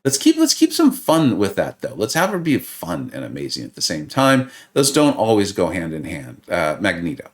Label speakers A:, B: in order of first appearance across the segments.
A: Let's keep some fun with that though. Let's have her be fun and amazing at the same time. Those don't always go hand in hand. Magneto.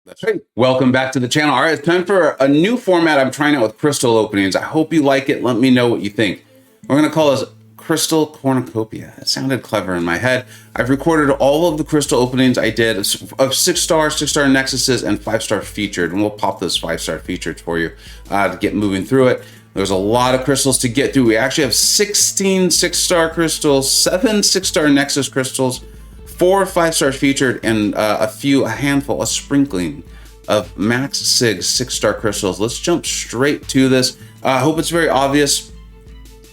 A: That's right. Welcome back to the channel. All right, it's time for a new format I'm trying out with crystal openings. I hope you like it. Let me know what you think. We're going to call this Crystal Cornucopia. It sounded clever in my head. I've recorded all of the crystal openings I did of 6-star, 6-star Nexuses, and 5-star featured. And we'll pop those 5-star featured for you to get moving through it. There's a lot of crystals to get through. We actually have 16 6-star crystals, 7 6-star Nexus crystals, 4 5-star featured, and a handful, a sprinkling of max sig 6-star crystals. Let's jump straight to this. I hope it's very obvious.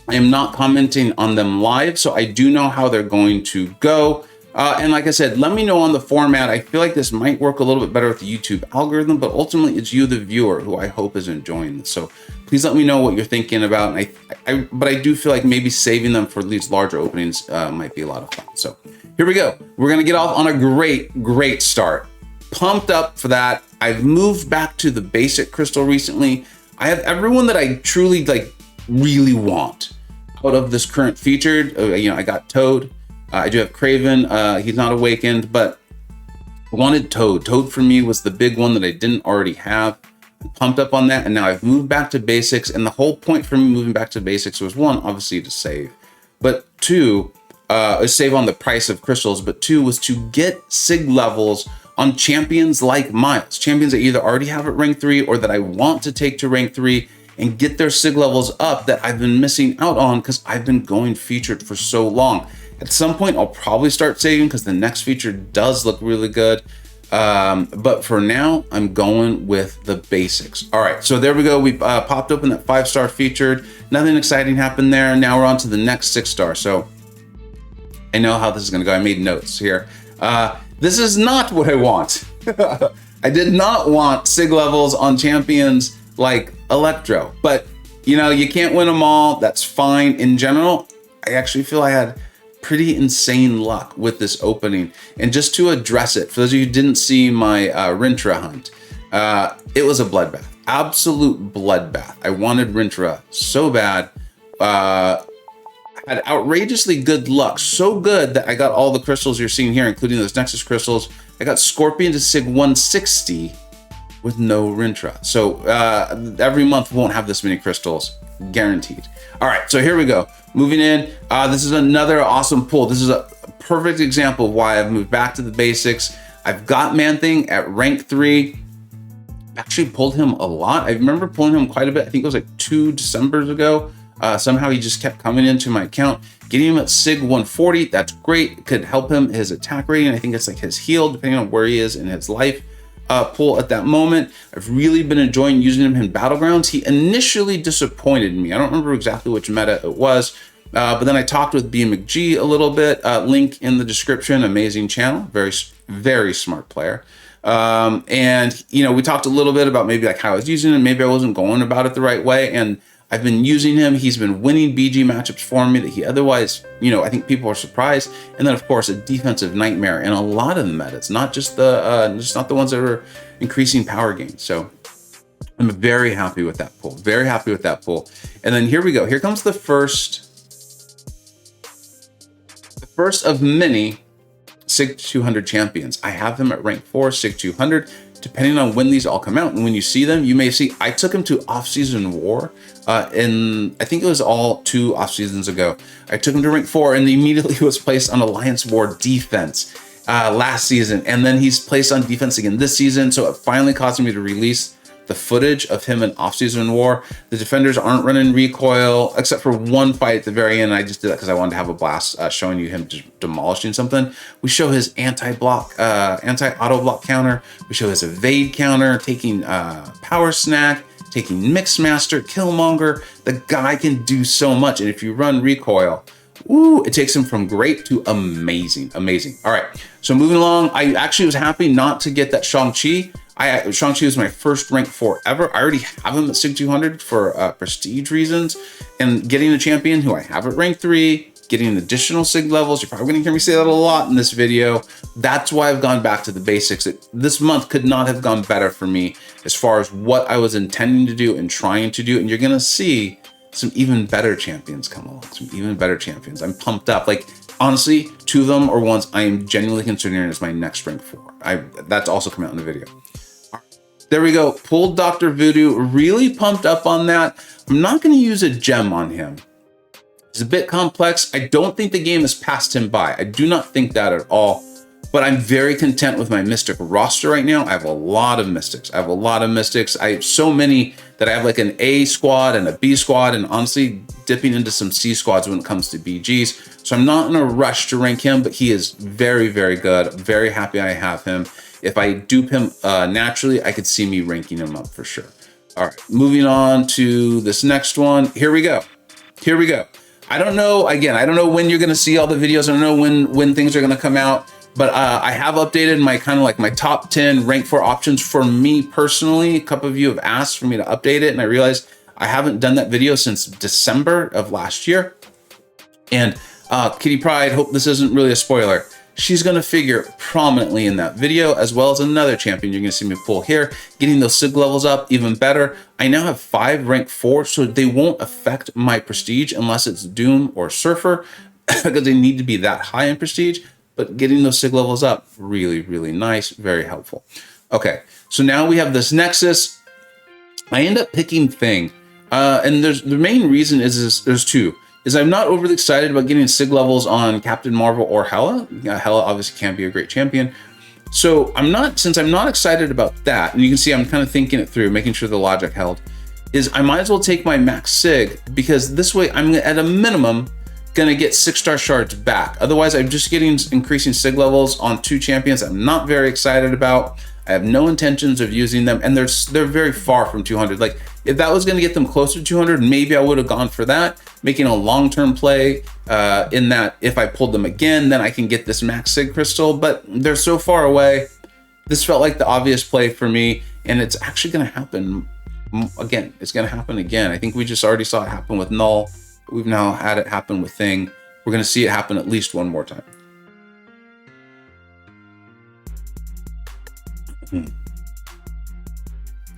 A: I am not commenting on them live, so I do know how they're going to go. And like I said, let me know on the format. I feel like this might work a little bit better with the YouTube algorithm, but ultimately it's you, the viewer, who I hope is enjoying this. So please let me know what you're thinking about. And but I do feel like maybe saving them for these larger openings might be a lot of fun. So here we go. We're gonna get off on a great start. Pumped up for that. I've moved back to the basic crystal recently. I have everyone that I truly really want out of this current featured. I got Toad. I do have Craven. He's not awakened, but I wanted Toad. Toad for me was the big one that I didn't already have. I'm pumped up on that, and now I've moved back to basics. And the whole point for me moving back to basics was, one, obviously to save, but two, save on the price of crystals, but two was to get sig levels on champions like Miles, champions that either already have at rank 3 or that I want to take to rank 3 and get their sig levels up that I've been missing out on because I've been going featured for so long. At some point, I'll probably start saving because the next feature does look really good. But for now, I'm going with the basics. All right, so there we go. We popped open that 5-star featured. Nothing exciting happened there. Now we're on to the next 6-star. So I know how this is gonna go. I made notes here. This is not what I want. I did not want sig levels on champions like Electro, but you can't win them all. That's fine. In general, I actually feel I had pretty insane luck with this opening. And just to address it, for those of you who didn't see my Rintra hunt, it was a bloodbath, absolute bloodbath. I wanted Rintra so bad. Had outrageously good luck, so good that I got all the crystals you're seeing here, including those Nexus crystals. I got Scorpion to sig 160 with no Rintra. So every month won't have this many crystals, guaranteed. All right, so here we go. Moving in, this is another awesome pull. This is a perfect example of why I've moved back to the basics. I've got Man-Thing at rank 3. Actually pulled him a lot. I remember pulling him quite a bit. I think it was like 2 Decembers ago. Somehow he just kept coming into my account. Getting him at sig 140, that's great. It could help him his attack rating. I think it's like his heal, depending on where he is in his life pull at that moment. I've really been enjoying using him in Battlegrounds. He initially disappointed me. I don't remember exactly which meta it was, but then I talked with BMcG a little bit. Link in the description. Amazing channel. Very smart player. And we talked a little bit about maybe like how I was using him. Maybe I wasn't going about it the right way. And I've been using him. He's been winning BG matchups for me that he otherwise, I think people are surprised. And then of course a defensive nightmare in a lot of the metas, not just not the ones that are increasing power gains. So I'm very happy with that pull. Very happy with that pull. And then here we go. Here comes the first of many SIG 200 champions. I have him at rank 4, SIG 200. Depending on when these all come out, and when you see them, you may see I took him to off-season war, and I think it was all 2 off-seasons ago. I took him to rank 4, and immediately was placed on Alliance War defense last season, and then he's placed on defense again this season. So it finally caused me to release the footage of him in off-season war. The defenders aren't running recoil, except for one fight at the very end. I just did that because I wanted to have a blast showing you him demolishing something. We show his anti-block, anti-auto block counter. We show his evade counter, taking power snack, taking Mixmaster, Killmonger. The guy can do so much. And if you run recoil, ooh, it takes him from great to amazing. All right, so moving along, I actually was happy not to get that Shang-Chi. Shang-Chi was my first rank 4 ever. I already have him at SIG 200 for prestige reasons, and getting a champion who I have at rank 3, getting additional SIG levels. You're probably gonna hear me say that a lot in this video. That's why I've gone back to the basics. This month could not have gone better for me as far as what I was intending to do and trying to do. And you're gonna see some even better champions come along, some even better champions. I'm pumped up. Like, honestly, 2 of them are ones I am genuinely considering as my next rank 4. That's also coming out in the video. There we go. Pulled Dr. Voodoo. Really pumped up on that. I'm not going to use a gem on him. It's a bit complex. I don't think the game has passed him by. I do not think that at all. But I'm very content with my Mystic roster right now. I have a lot of Mystics. I have so many that I have like an A squad and a B squad, and honestly dipping into some C squads when it comes to BGs. So I'm not in a rush to rank him, but he is very, very good. I'm very happy I have him. If I dupe him naturally, I could see me ranking him up for sure. All right, moving on to this next one. Here we go. I don't know, again, I don't know when you're gonna see all the videos. I don't know when things are gonna come out. But I have updated my kind of like my top 10 rank 4 options for me personally. A couple of you have asked for me to update it, and I realized I haven't done that video since December of last year. And Kitty Pride, hope this isn't really a spoiler. She's gonna figure prominently in that video, as well as another champion you're gonna see me pull here, getting those SIG levels up even better. I now have 5 rank 4, so they won't affect my prestige unless it's Doom or Surfer, because they need to be that high in prestige. But getting those SIG levels up, really, really nice, very helpful. Okay, so now we have this Nexus. I end up picking Thing, and the main reason is there's 2. Is I'm not overly excited about getting SIG levels on Captain Marvel or Hela. Hela obviously can be a great champion. So since I'm not excited about that, and you can see I'm kind of thinking it through, making sure the logic held, is I might as well take my max SIG, because this way I'm at a minimum gonna get 6-star shards back. Otherwise, I'm just getting increasing SIG levels on 2 champions I'm not very excited about. I have no intentions of using them, and they're very far from 200. Like, if that was gonna get them closer to 200, maybe I would have gone for that, making a long-term play in that if I pulled them again, then I can get this max SIG crystal, but they're so far away. This felt like the obvious play for me, and it's actually gonna happen again. It's gonna happen again. I think we just already saw it happen with Null. We've now had it happen with Thing. We're going to see it happen at least one more time.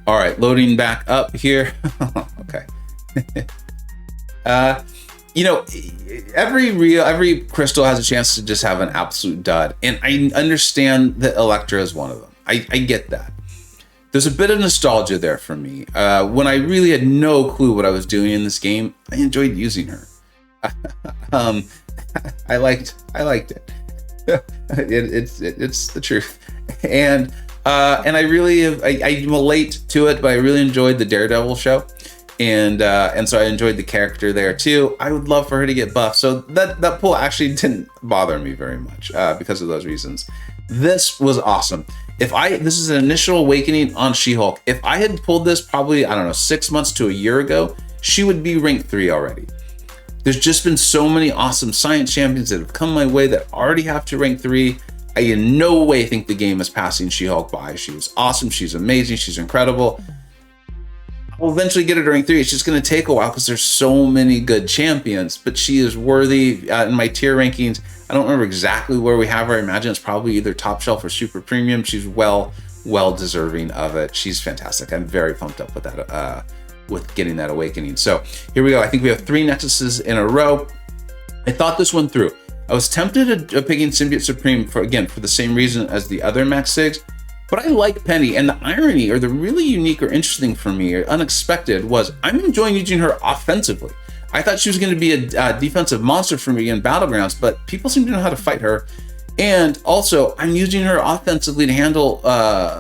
A: All right, loading back up here. Okay. You know, every crystal has a chance to just have an absolute dud. And I understand that Electra is one of them. I get that. There's a bit of nostalgia there for me. When I really had no clue what I was doing in this game, I enjoyed using her. I liked it. It's the truth. And I really I'm late to it, but I really enjoyed the Daredevil show. And so I enjoyed the character there too. I would love for her to get buffed. So that pull actually didn't bother me very much because of those reasons. This was awesome. This is an initial awakening on She-Hulk. If I had pulled this probably, I don't know, 6 months to a year ago, she would be rank 3 already. There's just been so many awesome science champions that have come my way that already have to rank 3. I in no way think the game is passing She-Hulk by. She was awesome. She's amazing. She's incredible. I'll eventually get her to rank 3. It's just going to take a while because there's so many good champions, but she is worthy in my tier rankings. I don't remember exactly where we have her. I imagine it's probably either top shelf or super premium. She's well deserving of it. She's fantastic. I'm very pumped up with that, with getting that awakening. So here we go. I think we have 3 Nexuses in a row. I thought this one through. I was tempted at picking Symbiote Supreme for the same reason as the other Max Sigs, but I like Penny, and the irony, or the really unique or interesting for me, or unexpected, was I'm enjoying using her offensively. I thought she was going to be a defensive monster for me in Battlegrounds, but people seem to know how to fight her. And also, I'm using her offensively to handle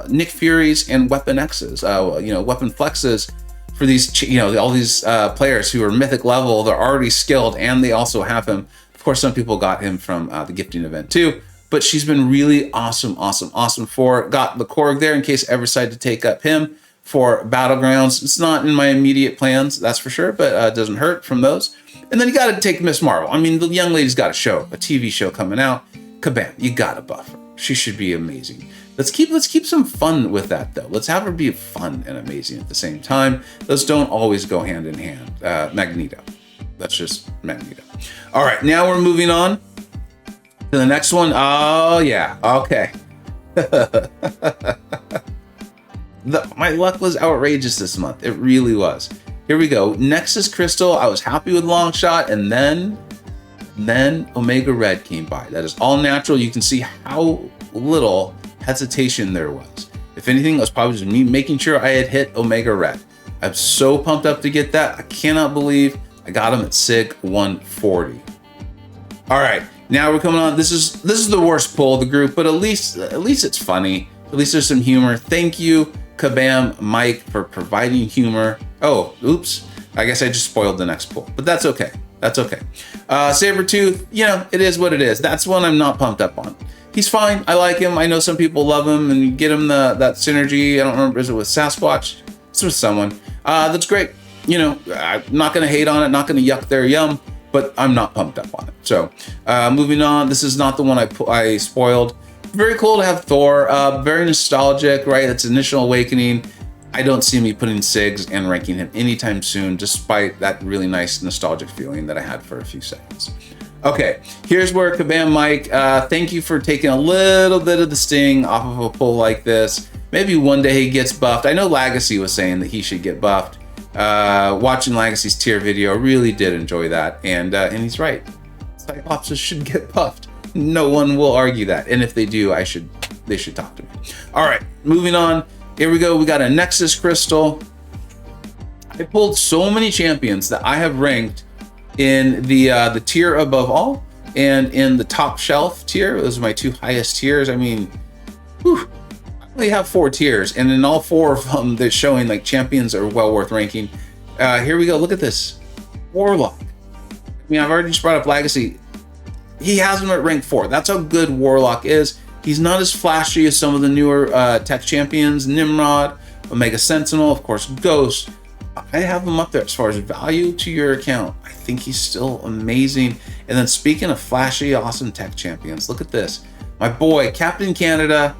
A: Nick Furies and Weapon X's, Weapon Flexes for these, all these players who are mythic level. They're already skilled, and they also have him. Of course, some people got him from the gifting event too. But she's been really awesome for. Got the Korg there in case I ever decide to take up him for Battlegrounds. It's not in my immediate plans, that's for sure, but it doesn't hurt from those. And then you got to take Miss Marvel. I mean, the young lady's got a TV show coming out. Kabam, you got to buff her. She should be amazing. Let's keep some fun with that though. Let's have her be fun and amazing at the same time. Those don't always go hand in hand. Magneto. That's just Magneto. All right, now we're moving on to the next one. Oh yeah, okay. My luck was outrageous this month. It really was. Here we go. Nexus Crystal. I was happy with long shot, and then Omega Red came by. That is all natural. You can see how little hesitation there was. If anything, it was probably just me making sure I had hit Omega Red. I'm so pumped up to get that. I cannot believe I got him at SIG 140. All right, now we're coming on. This is the worst pull of the group, but at least it's funny. At least there's some humor. Thank you, Kabam Mike, for providing humor. Oh, oops. I guess I just spoiled the next pull, but that's okay. That's okay. Saber Tooth, you know, it is what it is. That's one I'm not pumped up on. He's fine. I like him. I know some people love him, and you get him that synergy. I don't remember, is it with Sasquatch? It's with someone. That's great. You know, I'm not going to hate on it, not going to yuck their yum, but I'm not pumped up on it. So moving on, this is not the one I spoiled. Very cool to have Thor. Very nostalgic, right? It's Initial Awakening. I don't see me putting SIGs and ranking him anytime soon, despite that really nice nostalgic feeling that I had for a few seconds. Okay, here's where Kabam Mike, thank you for taking a little bit of the sting off of a pull like this. Maybe one day he gets buffed. I know Legacy was saying that he should get buffed. Watching Legacy's tier video, really did enjoy that, and he's right. Cyclopses should get buffed. No one will argue that, and if they do, they should talk to me. All right, moving on. Here we go. We got a Nexus Crystal. I pulled so many champions that I have ranked in the tier above all and in the top shelf tier. Those are my two highest tiers. I mean, whew, I only have 4 tiers, and in all 4 of them, they're showing like champions are well worth ranking. Here we go. Look at this. Warlock. I mean, I've already just brought up Legacy. He has him at rank 4. That's how good Warlock is. He's not as flashy as some of the newer tech champions, Nimrod, Omega Sentinel, of course, Ghost. I have him up there as far as value to your account. I think he's still amazing. And then speaking of flashy, awesome tech champions, look at this. My boy, Captain Canada.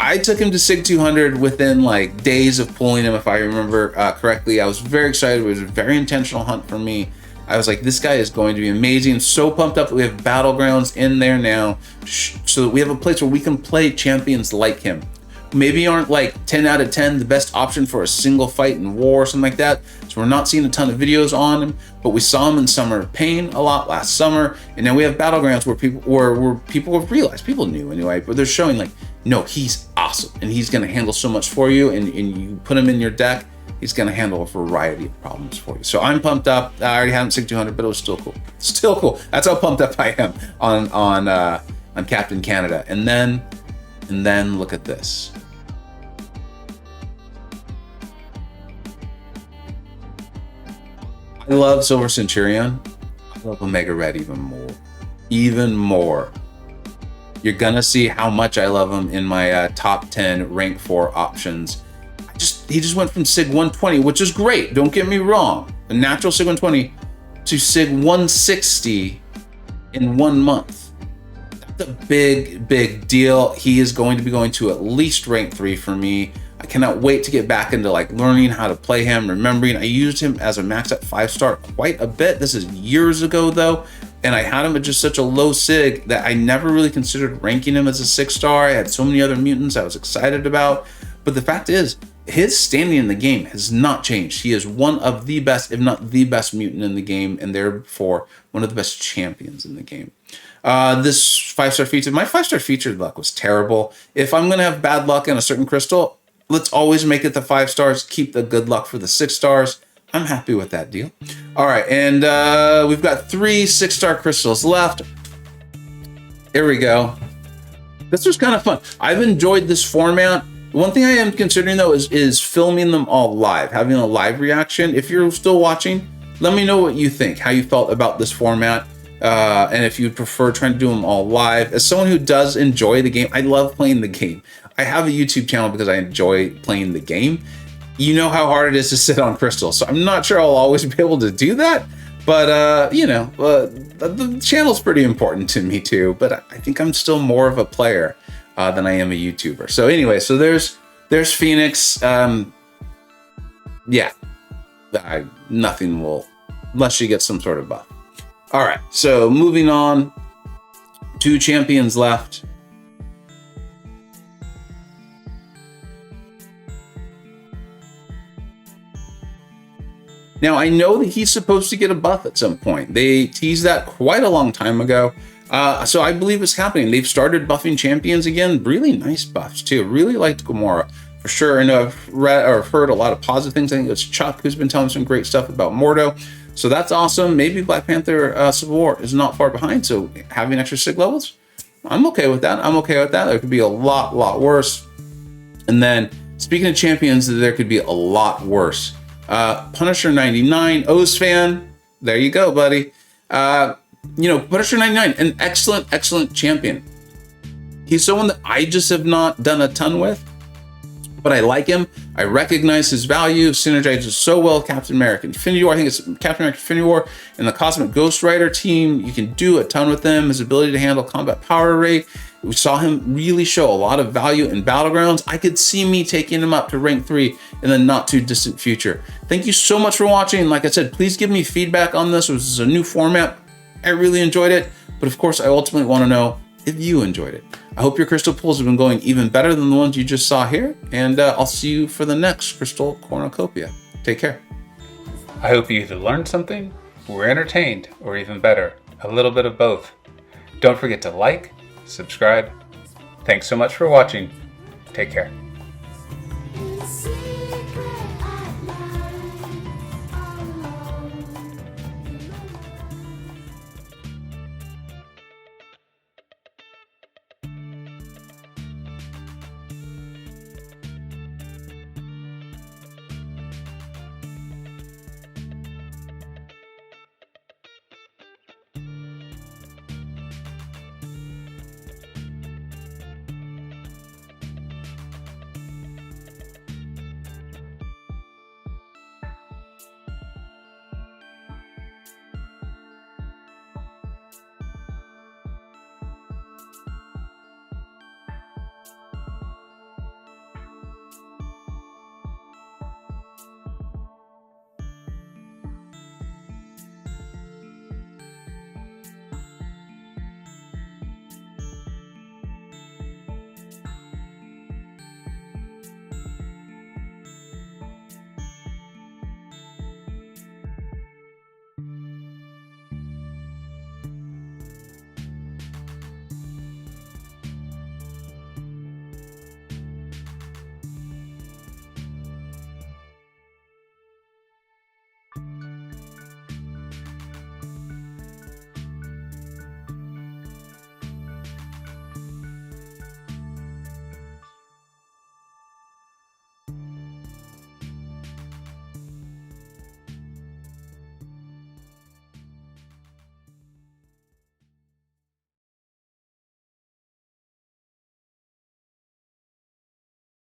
A: I took him to SIG 200 within like days of pulling him, if I remember correctly. I was very excited. It was a very intentional hunt for me. I was like, this guy is going to be amazing. So pumped up that we have Battlegrounds in there now, so that we have a place where we can play champions like him. Maybe aren't like 10 out of 10 the best option for a single fight in war or something like that. So we're not seeing a ton of videos on him, but we saw him in Summer of Pain a lot last summer. And now we have Battlegrounds where people have realized, people knew anyway, but they're showing like, no, he's awesome. And he's gonna handle so much for you, and you put him in your deck, he's going to handle a variety of problems for you. So I'm pumped up. I already had him SIG 200, but it was still cool. Still cool. That's how pumped up I am on Captain Canada. And then look at this. I love Silver Centurion. I love Omega Red even more. You're gonna see how much I love him in my top 10 rank 4 options. He just went from SIG 120, which is great. Don't get me wrong. A natural SIG 120 to SIG 160 in 1 month. That's a big deal. He is going to be going to at least rank 3 for me. I cannot wait to get back into like learning how to play him, remembering I used him as a max at 5-star quite a bit. This is years ago though, and I had him at just such a low SIG that I never really considered ranking him as a 6-star. I had so many other mutants I was excited about, but the fact is, his standing in the game has not changed. He is one of the best, if not the best mutant in the game, and therefore one of the best champions in the game. This 5-star feature, my 5-star featured luck was terrible. If I'm going to have bad luck in a certain crystal, let's always make it the 5 stars, keep the good luck for the 6 stars. I'm happy with that deal. All right, and we've got 3 6-star crystals left. Here we go. This was kind of fun. I've enjoyed this format. One thing I am considering though is filming them all live, having a live reaction. If you're still watching, let me know what you think, how you felt about this format, and if you'd prefer trying to do them all live. As someone who does enjoy the game, I love playing the game. I have a YouTube channel because I enjoy playing the game. You know how hard it is to sit on Crystal, so I'm not sure I'll always be able to do that, but you know, the channel's pretty important to me too, but I think I'm still more of a player than I am a YouTuber. So anyway, so there's Phoenix. Yeah, nothing will, unless she gets some sort of buff. All right, so moving on, 2 champions left. Now, I know that he's supposed to get a buff at some point. They teased that quite a long time ago. So I believe it's happening. They've started buffing champions again. Really nice buffs, too. Really liked Gamora, for sure. I know I've read or heard a lot of positive things. I think it's Chuck who's been telling some great stuff about Mordo. So that's awesome. Maybe Black Panther Civil War is not far behind. So having extra SIG levels, I'm okay with that. I'm okay with that. There could be a lot worse. And then speaking of champions, there could be a lot worse. Punisher 99, O's fan. There you go, buddy. Punisher 99, an excellent champion. He's someone that I just have not done a ton with, but I like him. I recognize his value, synergizes so well with Captain America Infinity War. I think it's Captain America Infinity War and the Cosmic Ghost Rider team. You can do a ton with them. His ability to handle combat power rate. We saw him really show a lot of value in Battlegrounds. I could see me taking him up to rank 3 in the not too distant future. Thank you so much for watching. Like I said, please give me feedback on this. This is a new format. I really enjoyed it, but of course I ultimately want to know if you enjoyed it. I hope your crystal pulls have been going even better than the ones you just saw here, and I'll see you for the next Crystal Cornucopia. Take care.
B: I hope you either learned something, were entertained, or even better, a little bit of both. Don't forget to like, subscribe. Thanks so much for watching. Take care.